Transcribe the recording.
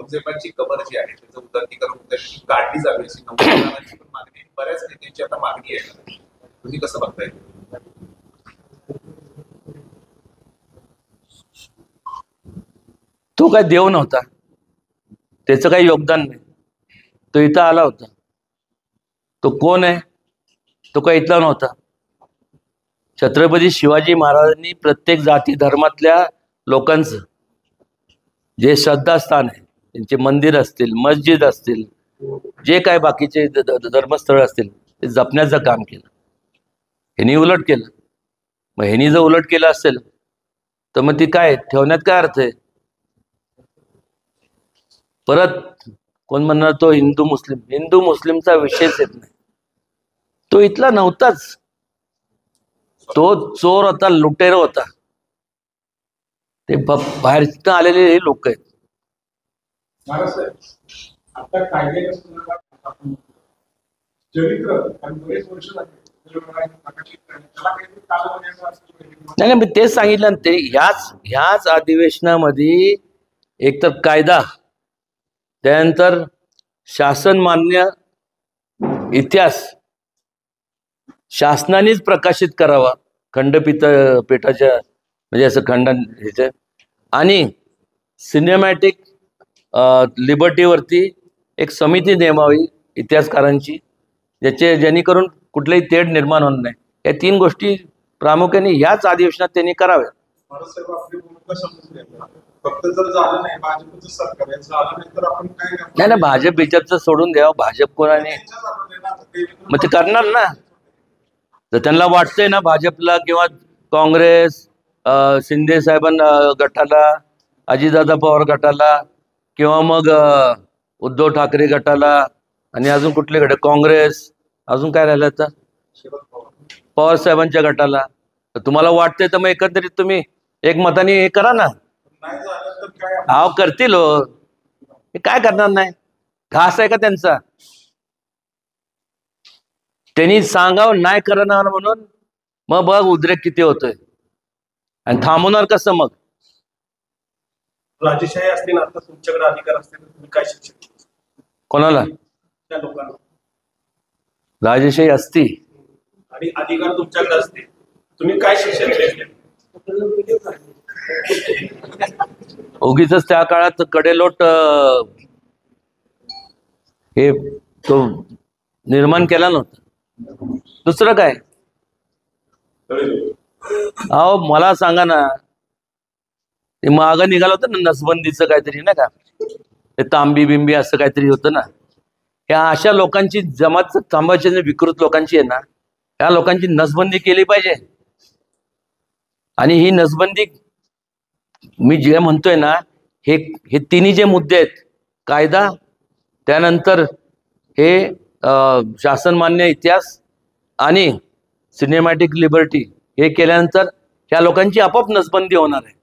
औरंगजेबाची कबर जी आहे त्याचं उदात्तीकरण त्याची काढली जावी अशी नवनिर्माणाची पण मागणी बऱ्याच नेत्यांची आता मागणी आहे. तुम्ही कसं बघताय? तो काय देव नव्हता, त्याचं काही योगदान नाही. तो इथं आला होता. तो कोण आहे? तो काय इथला नव्हता. छत्रपती शिवाजी महाराजांनी प्रत्येक जाती धर्मातल्या लोकांचं जे श्रद्धास्थान आहे, त्यांचे मंदिर असतील, मस्जिद असतील, जे काय बाकीचे धर्मस्थळ असतील, ते जपण्याचं काम केलं. ह्यांनी उलट केलं. मग ह्यांनी जर उलट केलं असेल तर मग ती काय ठेवण्यात काय अर्थ आहे? परत कोण म्हणणार तो हिंदू मुस्लिमचा विषयच येत नाही. तो इथला नव्हताच. तो चोर होता, लुटेर होता. ते बाहेरचं आलेले हे लोक आहेत. आता कायद्याच्या संदर्भात नाही मी तेच सांगितलं. ते ह्याच अधिवेशनामध्ये एकतर कायदा, त्यानंतर शासन मान्य इतिहास शासनानेच प्रकाशित करावा खंडपीठाच्या, म्हणजे असं खंडन ह्याच्या, आणि सिनेमॅटिक लिबर्टीवरती एक समिती नेमावी इतिहासकारांची, जेणेकरून कुठलेही तेढ निर्माण होणार नाही. या 3 गोष्टी प्रामुख्याने ह्याच अधिवेशनात त्यांनी कराव्या. फक्त जर झालं नाही भाजपचं सरकार झालं नाही तर आपण काय नाही भाजप बिजपचं सोडून द्यावं. भाजप कोणाने मग ते करणार ना. जर त्यांना वाटतंय ना भाजपला किंवा काँग्रेस, शिंदे साहेबांना गटाला, अजितदादा पवार गटाला, किंवा मग उद्धव ठाकरे गटाला, आणि अजून कुठले गट, काँग्रेस, अजून काय राहिलं आता पवार साहेबांच्या गटाला, तर तुम्हाला वाटतंय तर मग एकंदरीत तुम्ही एक मताने हे करा ना. अहो करतील हो. हे काय करणार नाही? घास आहे का त्यांचा? त्यांनी सांगावं नाही करणार म्हणून, मग बघ उद्रेक किती होतोय. आणि थांबवणार कसं मग? राजेशाही असते ना, आता तुमच्याकडे अधिकार असते तर तुम्ही काय शिक्षण कोणाला? त्या लोकांना. राजेशाही असती आणि अधिकार तुमच्याकडे असते, तुम्ही काय शिक्षण घेतले? उगीच त्या काळात कडेलोट हे तो निर्माण केला नव्हता. दुसरं काय? अहो मला सांगा ना, ते मागं निघालं होतं ना नसबंदीचं काहीतरी, ना का ते तांबी बिंबी असं काहीतरी होतं ना. ह्या अशा लोकांची जमात थांबायची, विकृत लोकांची आहे ना, ह्या लोकांची नसबंदी केली पाहिजे. आणि ही नसबंदी मी जे म्हणतोय ना, हे तिन्ही जे मुद्दे आहेत, कायदा, त्यानंतर हे शासनमान्य इतिहास आणि सिनेमॅटिक लिबर्टी, हे केल्यानंतर ह्या लोकांची आपोआप नसबंदी होणार आहे.